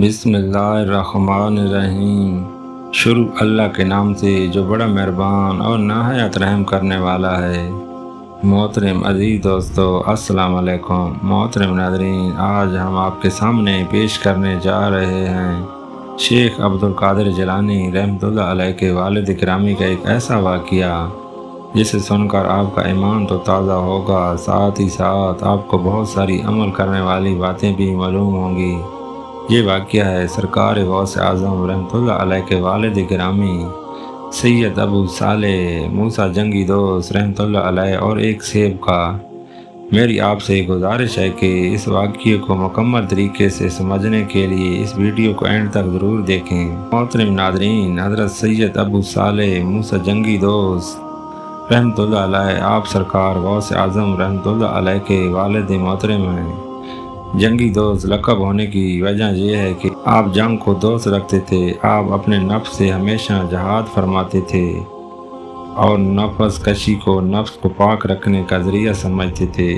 بسم اللہ الرحمن الرحیم۔ شروع اللہ کے نام سے جو بڑا مہربان اور نہایت رحم کرنے والا ہے۔ محترم عزیز دوستو، السلام علیکم۔ محترم ناظرین، آج ہم آپ کے سامنے پیش کرنے جا رہے ہیں شیخ عبدالقادر جیلانی رحمۃ اللہ علیہ کے والد گرامی کا ایک ایسا واقعہ جسے سن کر آپ کا ایمان تو تازہ ہوگا، ساتھ ہی ساتھ آپ کو بہت ساری عمل کرنے والی باتیں بھی معلوم ہوں گی۔ یہ واقعہ ہے سرکار غوث اعظم رحمۃ اللہ علیہ کے والد گرامی سید ابو صالح موسیٰ جنگی دوست رحمۃ اللہ علیہ اور ایک سیب کا۔ میری آپ سے گزارش ہے کہ اس واقعے کو مکمل طریقے سے سمجھنے کے لیے اس ویڈیو کو اینڈ تک ضرور دیکھیں۔ محترم ناظرین، حضرت سید ابو صالح موسیٰ جنگی دوست رحمۃ اللہ علیہ آپ سرکار غوث اعظم رحمۃ اللہ علیہ کے والد محترم ہیں۔ جنگی دوست لقب ہونے کی وجہ یہ ہے کہ آپ جنگ کو دوست رکھتے تھے۔ آپ اپنے نفس سے ہمیشہ جہاد فرماتے تھے اور نفس کشی کو نفس کو پاک رکھنے کا ذریعہ سمجھتے تھے۔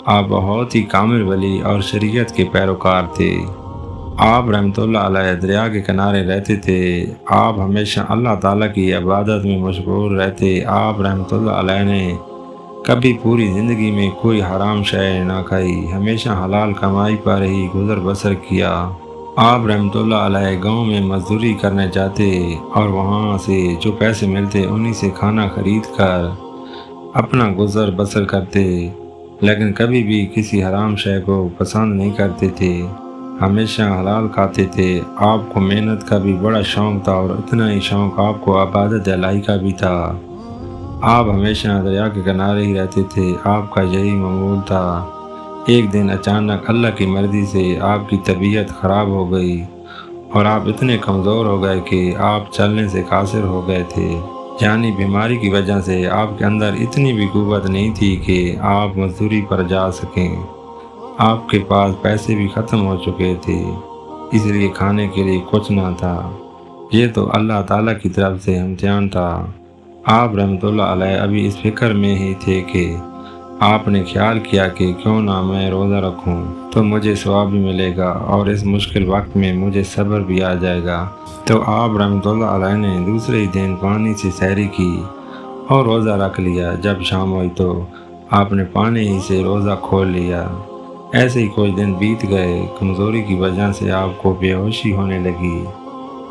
آپ بہت ہی کامل ولی اور شریعت کے پیروکار تھے۔ آپ رحمۃ اللہ علیہ دریا کے کنارے رہتے تھے۔ آپ ہمیشہ اللہ تعالیٰ کی عبادت میں مشغول رہتے۔ آپ رحمۃ اللہ علیہ نے کبھی پوری زندگی میں کوئی حرام شے نہ کھائی، ہمیشہ حلال کمائی پر ہی گزر بسر کیا۔ آپ رحمۃ اللہ علیہ گاؤں میں مزدوری کرنے جاتے اور وہاں سے جو پیسے ملتے انہی سے کھانا خرید کر اپنا گزر بسر کرتے، لیکن کبھی بھی کسی حرام شے کو پسند نہیں کرتے تھے، ہمیشہ حلال کھاتے تھے۔ آپ کو محنت کا بھی بڑا شوق تھا اور اتنا ہی شوق آپ کو عبادت الہی کا بھی تھا۔ آپ ہمیشہ دریا کے کنارے ہی رہتے تھے، آپ کا یہی معمول تھا۔ ایک دن اچانک اللہ کی مرضی سے آپ کی طبیعت خراب ہو گئی اور آپ اتنے کمزور ہو گئے کہ آپ چلنے سے قاصر ہو گئے تھے، یعنی بیماری کی وجہ سے آپ کے اندر اتنی بھی قوت نہیں تھی کہ آپ مزدوری پر جا سکیں۔ آپ کے پاس پیسے بھی ختم ہو چکے تھے، اس لیے کھانے کے لیے کچھ نہ تھا۔ یہ تو اللہ تعالیٰ کی طرف سے امتحان تھا۔ آپ رحمۃ اللہ علیہ ابھی اس فکر میں ہی تھے کہ آپ نے خیال کیا کہ کیوں نہ میں روزہ رکھوں تو مجھے ثواب بھی ملے گا اور اس مشکل وقت میں مجھے صبر بھی آ جائے گا۔ تو آپ رحمۃ اللہ علیہ نے دوسرے ہی دن پانی سے سحری کی اور روزہ رکھ لیا۔ جب شام ہوئی تو آپ نے پانی ہی سے روزہ کھول لیا۔ ایسے ہی کچھ دن بیت گئے، کمزوری کی وجہ سے آپ کو بے ہوشی ہونے لگی۔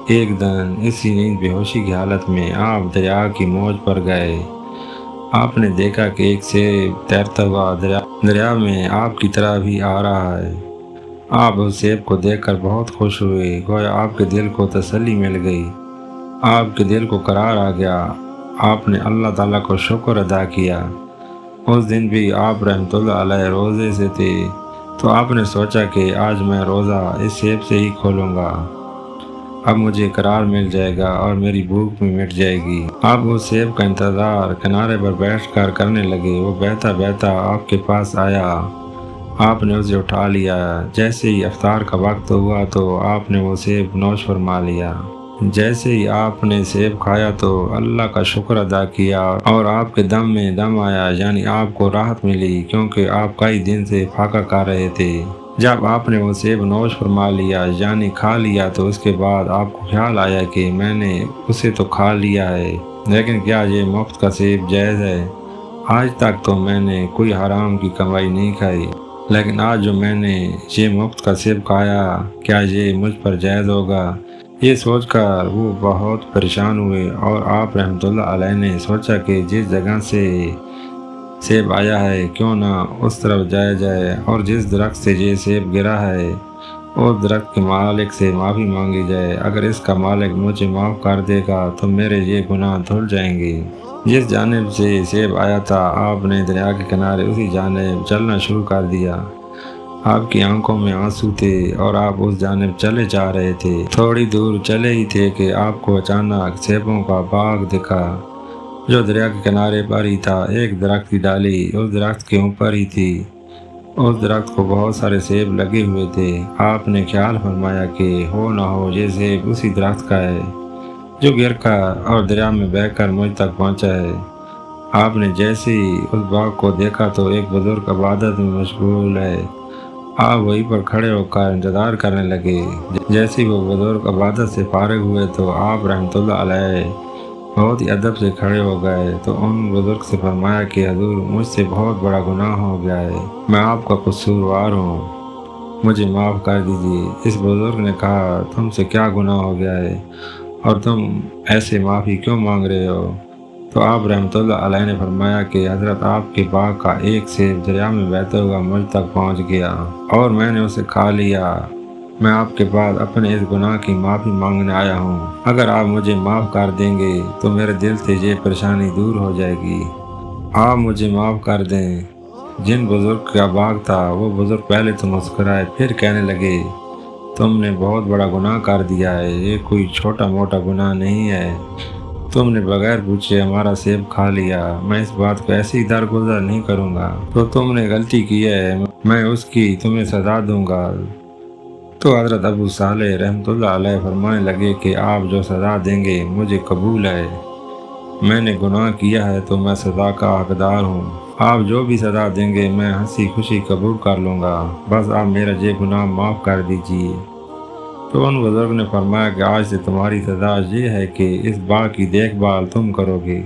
ایک دن اسی نیند بے ہوشی کی حالت میں آپ دریا کی موج پر گئے۔ آپ نے دیکھا کہ ایک سیب تیرتا ہوا دریا میں آپ کی طرف ہی آ رہا ہے۔ آپ اس سیب کو دیکھ کر بہت خوش ہوئے، گویا آپ کے دل کو تسلی مل گئی، آپ کے دل کو قرار آ گیا۔ آپ نے اللہ تعالیٰ کو شکر ادا کیا۔ اس دن بھی آپ رحمۃ اللہ علیہ روزے سے تھے، تو آپ نے سوچا کہ آج میں روزہ اس سیب سے ہی کھولوں گا، اب مجھے قرار مل جائے گا اور میری بھوک بھی مٹ جائے گی۔ آپ اس سیب کا انتظار کنارے پر بیٹھ کر کرنے لگے۔ وہ بہتا بہتا آپ کے پاس آیا، آپ نے اسے اٹھا لیا۔ جیسے ہی افطار کا وقت ہوا تو آپ نے وہ سیب نوش فرما لیا۔ جیسے ہی آپ نے سیب کھایا تو اللہ کا شکر ادا کیا اور آپ کے دم میں دم آیا، یعنی آپ کو راحت ملی، کیونکہ آپ کئی دن سے فاقہ کر رہے تھے۔ جب آپ نے وہ سیب نوش فرما لیا یعنی کھا لیا تو اس کے بعد آپ کو خیال آیا کہ میں نے اسے تو کھا لیا ہے، لیکن کیا یہ مفت کا سیب جائز ہے؟ آج تک تو میں نے کوئی حرام کی کمائی نہیں کھائی، لیکن آج جو میں نے یہ مفت کا سیب کھایا، کیا یہ مجھ پر جائز ہوگا؟ یہ سوچ کر وہ بہت پریشان ہوئے اور آپ رحمۃ اللہ علیہ نے سوچا کہ جس جگہ سے سیب آیا ہے کیوں نہ اس طرف جایا جائے اور جس درخت سے یہ سیب گرا ہے اس درخت کے مالک سے معافی مانگی جائے۔ اگر اس کا مالک مجھے معاف کر دے گا تو میرے یہ گناہ دھل جائیں گے۔ جس جانب سے سیب آیا تھا آپ نے دریا کے کنارے اسی جانب چلنا شروع کر دیا۔ آپ کی آنکھوں میں آنسو تھے اور آپ اس جانب چلے جا رہے تھے۔ تھوڑی دور چلے ہی تھے کہ آپ کو اچانک سیبوں کا باغ دکھا جو دریا کے کنارے پر ہی تھا۔ ایک درخت کی ڈالی اس درخت کے اوپر ہی تھی، اس درخت کو بہت سارے سیب لگے ہوئے تھے۔ آپ نے خیال فرمایا کہ ہو نہ ہو یہ سیب اسی درخت کا ہے جو گر کر اور دریا میں بہہ کر مجھ تک پہنچا ہے۔ آپ نے جیسے ہی اس باغ کو دیکھا تو ایک بزرگ عبادت میں مشغول ہے آپ وہیں پر کھڑے ہو کر انتظار کرنے لگے۔ جیسے ہی وہ بزرگ عبادت سے فارغ ہوئے تو آپ رحمۃ اللہ علیہ بہت ہی ادب سے کھڑے ہو گئے تو ان بزرگ سے فرمایا کہ حضور مجھ سے بہت بڑا گناہ ہو گیا ہے، میں آپ کا قصوروار ہوں، مجھے معاف کر دیجیے۔ اس بزرگ نے کہا تم سے کیا گناہ ہو گیا ہے اور تم ایسے معافی کیوں مانگ رہے ہو؟ تو آپ رحمۃ اللہ علیہ نے فرمایا کہ حضرت آپ کے باغ کا ایک سیب دریا میں بہتا ہوا مجھ تک پہنچ گیا اور میں نے اسے کھا لیا، میں آپ کے پاس اپنے اس گناہ کی معافی مانگنے آیا ہوں، اگر آپ مجھے معاف کر دیں گے تو میرے دل سے یہ پریشانی دور ہو جائے گی، آپ مجھے معاف کر دیں۔ جن بزرگ کا باغ تھا وہ بزرگ پہلے تو مسکرائے، پھر کہنے لگے تم نے بہت بڑا گناہ کر دیا ہے، یہ کوئی چھوٹا موٹا گناہ نہیں ہے، تم نے بغیر پوچھے ہمارا سیب کھا لیا، میں اس بات کو ایسے ہی درگزر نہیں کروں گا، تو تم نے غلطی کی ہے، میں اس کی تمہیں سزا دوں گا۔ تو حضرت ابو صالح رحمۃ اللہ علیہ فرمانے لگے کہ آپ جو سزا دیں گے مجھے قبول ہے، میں نے گناہ کیا ہے تو میں سزا کا حقدار ہوں، آپ جو بھی سزا دیں گے میں ہنسی خوشی قبول کر لوں گا، بس آپ میرا یہ گناہ معاف کر دیجیے۔ تو ان بزرگ نے فرمایا کہ آج سے تمہاری سزا یہ ہے کہ اس باغ کی دیکھ بھال تم کرو گے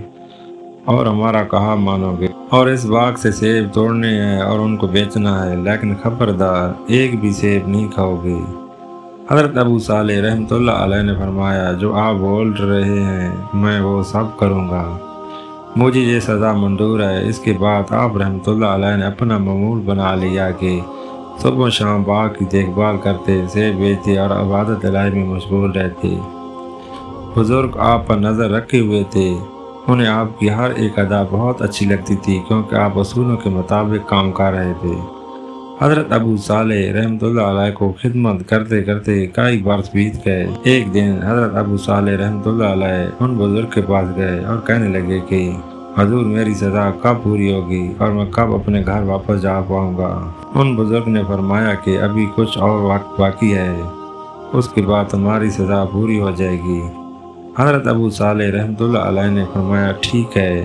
اور ہمارا کہا مانو گے، اور اس باغ سے سیب توڑنے ہیں اور ان کو بیچنا ہے، لیکن خبردار ایک بھی سیب نہیں کھاؤ گے۔ حضرت ابو صالح رحمۃ اللہ علیہ نے فرمایا جو آپ بول رہے ہیں میں وہ سب کروں گا، مجھے یہ سزا منظور ہے۔ اس کے بعد آپ رحمۃ اللہ علیہ نے اپنا معمول بنا لیا کہ صبح و شام باغ کی دیکھ بھال کرتے، سیب بیچتے اور عبادت الہی میں مشغول رہتے۔ بزرگ آپ پر نظر رکھے ہوئے تھے، انہیں آپ کی ہر ایک ادا بہت اچھی لگتی تھی کیونکہ آپ اصولوں کے مطابق کام کر رہے تھے۔ حضرت ابو صالح رحمۃ اللہ علیہ کو خدمت کرتے کرتے کئی برس بیت گئے۔ ایک دن حضرت ابو صالح رحمۃ اللہ علیہ ان بزرگ کے پاس گئے اور کہنے لگے کہ حضور میری سزا کب پوری ہوگی اور میں کب اپنے گھر واپس جا پاؤں گا؟ ان بزرگ نے فرمایا کہ ابھی کچھ اور وقت باقی ہے، اس کے بعد تمہاری سزا پوری ہو جائے گی۔ حضرت ابو صالح رحمۃ اللہ علیہ نے فرمایا ٹھیک ہے،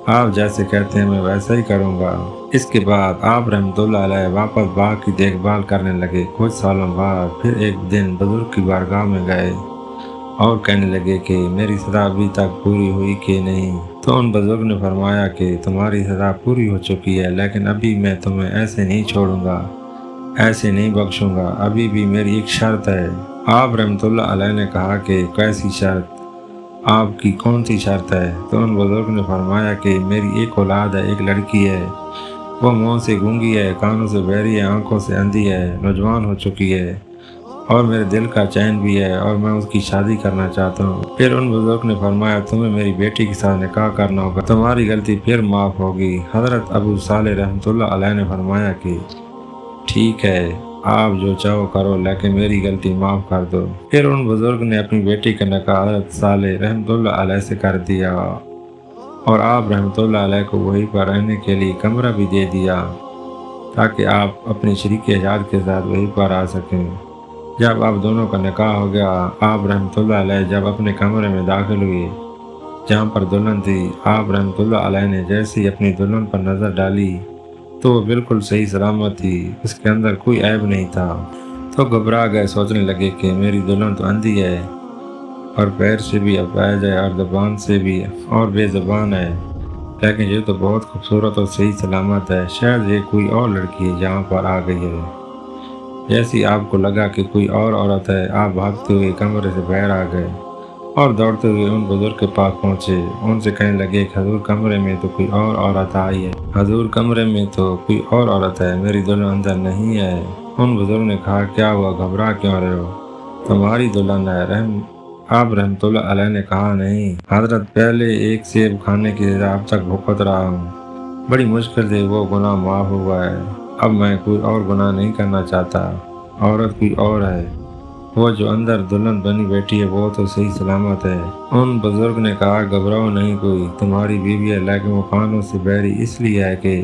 آپ جیسے کہتے ہیں میں ویسا ہی کروں گا۔ اس کے بعد آپ رحمۃ اللہ علیہ واپس باغ کی دیکھ بھال کرنے لگے۔ کچھ سالوں بعد پھر ایک دن بزرگ کی بارگاہ میں گئے اور کہنے لگے کہ میری سزا ابھی تک پوری ہوئی کہ نہیں؟ تو ان بزرگ نے فرمایا کہ تمہاری سزا پوری ہو چکی ہے، لیکن ابھی میں تمہیں ایسے نہیں چھوڑوں گا، ایسے نہیں بخشوں گا، ابھی بھی میری ایک شرط ہے۔ آپ رحمۃ اللہ علیہ نے کہا کہ کیسی شرط؟ آپ کی کون سی شرط ہے؟ تو ان بزرگ نے فرمایا کہ میری ایک اولاد ہے، ایک لڑکی ہے، وہ منہ سے گونگی ہے، کانوں سے بہری ہے، آنکھوں سے اندھی ہے، نوجوان ہو چکی ہے اور میرے دل کا چین بھی ہے اور میں اس کی شادی کرنا چاہتا ہوں۔ پھر ان بزرگ نے فرمایا تمہیں میری بیٹی کے ساتھ نکاح کرنا ہوگا، تمہاری غلطی پھر معاف ہوگی۔ حضرت ابو صالح رحمۃ اللہ علیہ نے فرمایا کہ ٹھیک ہے، آپ جو چاہو کرو لیکن میری غلطی معاف کر دو۔ پھر ان بزرگ نے اپنی بیٹی کا نکاح حضرت صالح رحمۃ اللہ علیہ سے کر دیا اور آپ رحمۃ اللہ علیہ کو وہیں پر رہنے کے لیے کمرہ بھی دے دیا تاکہ آپ اپنے شریک حیات کے ساتھ وہیں پر آ سکیں۔ جب آپ دونوں کا نکاح ہو گیا، آپ رحمۃ اللہ علیہ جب اپنے کمرے میں داخل ہوئے جہاں پر دلہن تھی، آپ رحمۃ اللہ علیہ نے جیسے ہی اپنی دلہن پر نظر ڈالی تو وہ بالکل صحیح سلامت تھی، اس کے اندر کوئی عیب نہیں تھا۔ تو گھبرا گئے، سوچنے لگے کہ میری دلہن تو اندھی ہے اور پیر سے بھی اپاہج ہے اور زبان سے بھی اور بے زبان ہے، لیکن یہ تو بہت خوبصورت اور صحیح سلامت ہے، شاید یہ کوئی اور لڑکی ہے جہاں پر آ گئی ہے۔ جیسے آپ کو لگا کہ کوئی اور عورت ہے، آپ بھاگتے ہوئے کمرے سے باہر آ گئے اور دوڑتے ہوئے ان بزرگ کے پاس پہنچے، ان سے کہنے لگے کہ حضور کمرے میں تو کوئی اور عورت آئی ہے، حضور کمرے میں تو کوئی اور عورت ہے، میری دلہن اندر نہیں ہے۔ ان بزرگ نے کہا کیا ہوا، گھبرا کیوں رہے ہو، تمہاری دلہن ہے۔ آپ رحمۃ اللہ علیہ نے کہا نہیں حضرت، پہلے ایک سیب کھانے کی سزا اب تک بھگت رہا ہوں، بڑی مشکل سے وہ گناہ معاف ہوا ہے، اب میں کوئی اور گناہ نہیں کرنا چاہتا، عورت کوئی اور ہے، وہ جو اندر دلہن بنی بیٹھی ہے وہ تو صحیح سلامت ہے۔ ان بزرگ نے کہا گھبراؤ نہیں، کوئی تمہاری بیوی ہے لیکن وہ کانوں سے بہری اس لیے ہے کہ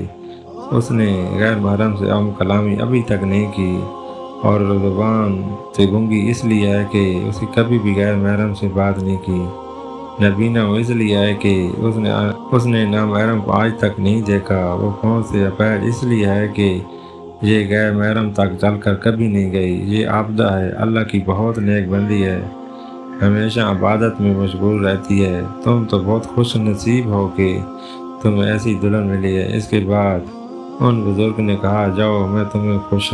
اس نے غیر محرم سے کلامی ابھی تک نہیں کی، اور زبان سے گونگی اس لیے ہے کہ اسے کبھی بھی غیر محرم سے بات نہیں کی، نبینا وہ اس لیے ہے کہ اس نے نامحرم کو آج تک نہیں دیکھا، وہ پاؤں سے اپاہج اس لیے ہے کہ یہ غیر محرم تک چل کر کبھی نہیں گئی۔ یہ عابدہ ہے، اللہ کی بہت نیک بندی ہے، ہمیشہ عبادت میں مشغول رہتی ہے۔ تم تو بہت خوش نصیب ہو کہ تمہیں ایسی دلہن ملی ہے۔ اس کے بعد ان بزرگ نے کہا، جاؤ، میں تمہیں خوش